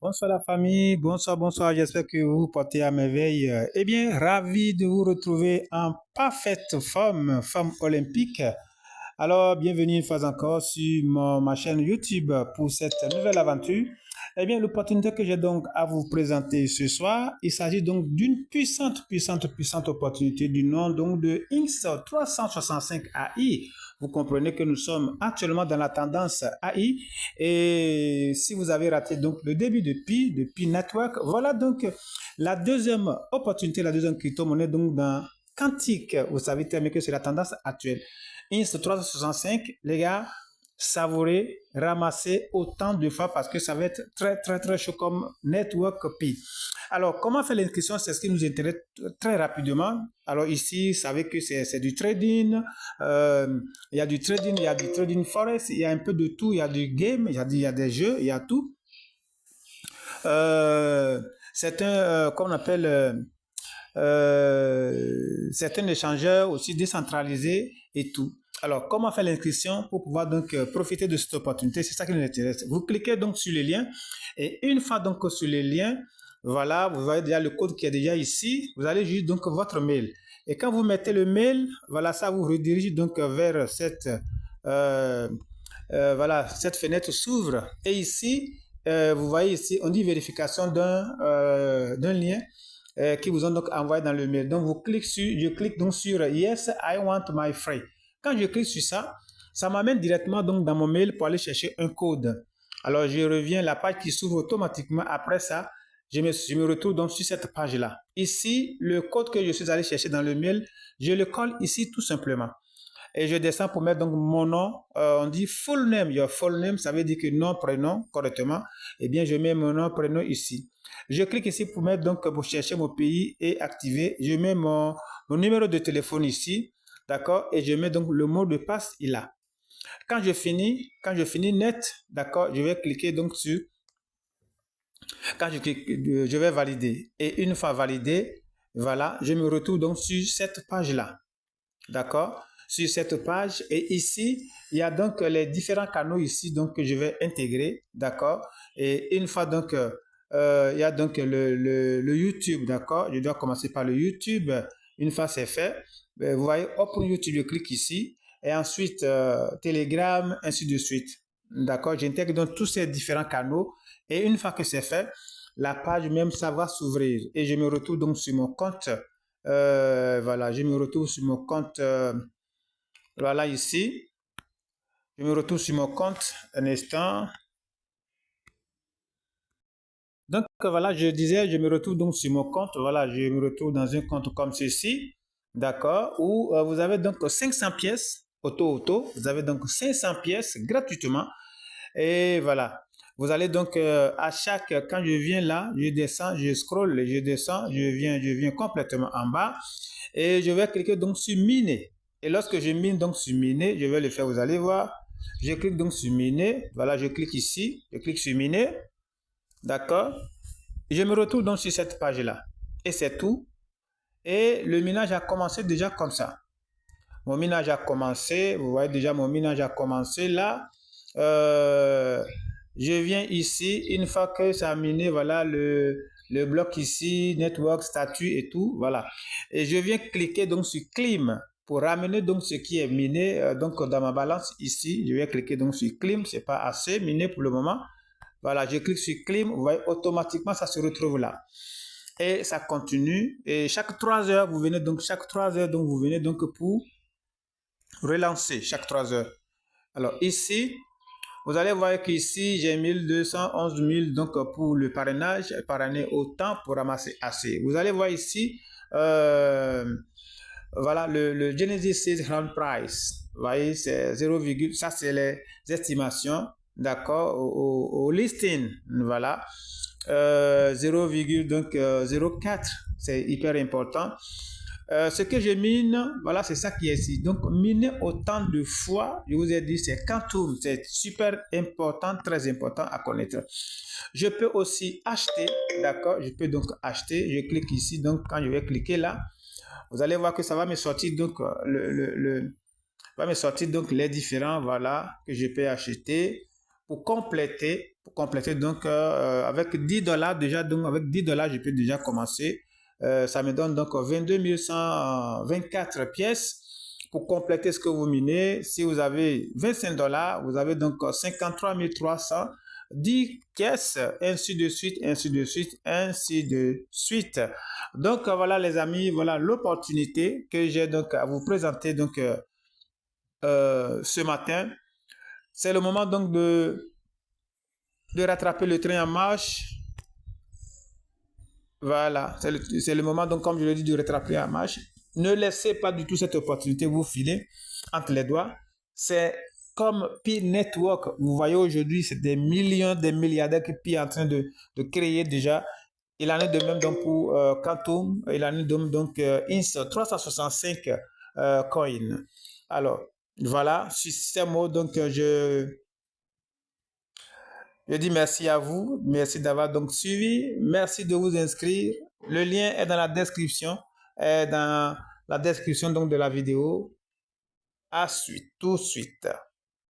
Bonsoir la famille, bonsoir, j'espère que vous vous portez à merveille. Eh bien, ravi de vous retrouver en parfaite forme olympique. Alors, bienvenue une fois encore sur ma chaîne YouTube pour cette nouvelle aventure. Eh bien, l'opportunité que j'ai donc à vous présenter ce soir, il s'agit donc d'une puissante opportunité du nom donc de Inks 365 AI. Vous comprenez que nous sommes actuellement dans la tendance AI et si vous avez raté donc le début de Pi Network, voilà donc la deuxième opportunité, la deuxième crypto-monnaie donc dans quantique. Vous savez très bien que c'est la tendance actuelle. Inst 365, les gars, savourez, ramassez autant de fois parce que ça va être très chaud comme Network Pi. Alors, comment faire l'inscription? C'est ce qui nous intéresse très rapidement. Alors ici, vous savez que c'est du trading. Il y a du trading forex, il y a un peu de tout. Il y a du game, il y a des jeux, il y a tout. C'est un, comme on appelle, c'est un échangeur aussi décentralisé et tout. Alors, comment faire l'inscription pour pouvoir donc profiter de cette opportunité? C'est ça qui nous intéresse. Vous cliquez donc sur le lien et une fois donc sur le lien, voilà, vous voyez déjà le code qui est déjà ici. Vous allez juste donc votre mail. Et quand vous mettez le mail, voilà, ça vous redirige donc vers cette, voilà, cette fenêtre s'ouvre. Et ici, vous voyez ici, on dit vérification d'un lien qui vous ont donc envoyé dans le mail. Donc, je clique donc sur Yes, I want my free. Quand je clique sur ça, ça m'amène directement donc dans mon mail pour aller chercher un code. Alors, je reviens, la page qui s'ouvre automatiquement. Après ça, je me retrouve donc sur cette page-là. Ici, le code que je suis allé chercher dans le mail, je le colle ici tout simplement. Et je descends pour mettre donc mon nom. On dit full name. Your full name, ça veut dire que nom, prénom, correctement. Eh bien, je mets mon nom, prénom ici. Je clique ici pour mettre donc, pour chercher mon pays et activer. Je mets mon numéro de téléphone ici. D'accord? Et je mets donc le mot de passe là. Quand je finis net, d'accord, je vais cliquer donc sur. Quand je clique, je vais valider. Et une fois validé, voilà, je me retrouve donc sur cette page-là. D'accord? Sur cette page. Et ici, il y a donc les différents canaux ici donc, que je vais intégrer. D'accord? Et une fois donc, il y a donc le YouTube. D'accord? Je dois commencer par le YouTube. Une fois c'est fait, vous voyez, Open YouTube, je clique ici. Et ensuite, Telegram, ainsi de suite. D'accord? J'intègre donc tous ces différents canaux. Et une fois que c'est fait, la page même, ça va s'ouvrir. Et je me retrouve donc sur mon compte. Voilà, je me retrouve sur mon compte. Voilà ici. Je me retrouve sur mon compte. Un instant. Donc voilà, je disais, je me retrouve donc sur mon compte. Voilà, je me retrouve dans un compte comme ceci. D'accord. Où vous avez donc 500 pièces. Auto. Vous avez donc 500 pièces gratuitement. Et voilà. Vous allez donc à chaque, quand je viens là, je descends, je scroll, je descends, je viens complètement en bas et je vais cliquer donc sur miner. Et lorsque je mine donc sur miner, je vais le faire, vous allez voir. Je clique donc sur miner. Voilà, je clique ici, je clique sur miner. D'accord. Je me retrouve donc sur cette page-là. Et c'est tout. Et le minage a commencé déjà comme ça. Mon minage a commencé. Vous voyez déjà mon minage a commencé là. Je viens ici, une fois que ça a miné, voilà le bloc ici, network, statut et tout, voilà. Et je viens cliquer donc sur clean pour ramener donc ce qui est miné donc dans ma balance ici. Je vais cliquer donc sur clean, c'est pas assez miné pour le moment. Voilà, je clique sur clean, vous voyez automatiquement ça se retrouve là. Et ça continue. Et chaque 3 heures, vous venez donc pour relancer chaque 3 heures. Alors ici, vous allez voir qu'ici, j'ai 1211 000 donc pour le parrainage, parrainer autant pour ramasser assez. Vous allez voir ici, voilà le Genesis Seed Round Price. Vous voyez, c'est 0, ça c'est les estimations, d'accord, au listing, voilà. 0,04, c'est hyper important. Ce que je mine, voilà, c'est ça qui est ici. Donc, miner autant de fois, je vous ai dit, c'est quantum, c'est super important, très important à connaître. Je peux aussi acheter, d'accord, je peux donc acheter, je clique ici, donc quand je vais cliquer là, vous allez voir que ça va me sortir donc va me sortir donc les différents, voilà, que je peux acheter. pour compléter donc avec $10 déjà, donc avec $10 je peux déjà commencer. Ça me donne donc 22 124 pièces pour compléter ce que vous minez. Si vous avez $25, vous avez donc 53 300 10 pièces, ainsi de suite, ainsi de suite, ainsi de suite. Donc voilà les amis, voilà l'opportunité que j'ai donc à vous présenter donc ce matin. C'est le moment donc de rattraper le train en marche. Voilà, c'est le moment donc comme je l'ai dit de rattraper en marche. Ne laissez pas du tout cette opportunité vous filer entre les doigts. C'est comme Pi Network. Vous voyez aujourd'hui, c'est des millions, des milliardaires que Pi est en train de créer déjà. Il en est de même donc pour Quantum. Il en est de même donc INS 365 coins. Alors, voilà, sur ces mots, donc je dis merci à vous. Merci d'avoir donc suivi. Merci de vous inscrire. Le lien est dans la description. Est dans la description donc de la vidéo. À suite, tout de suite.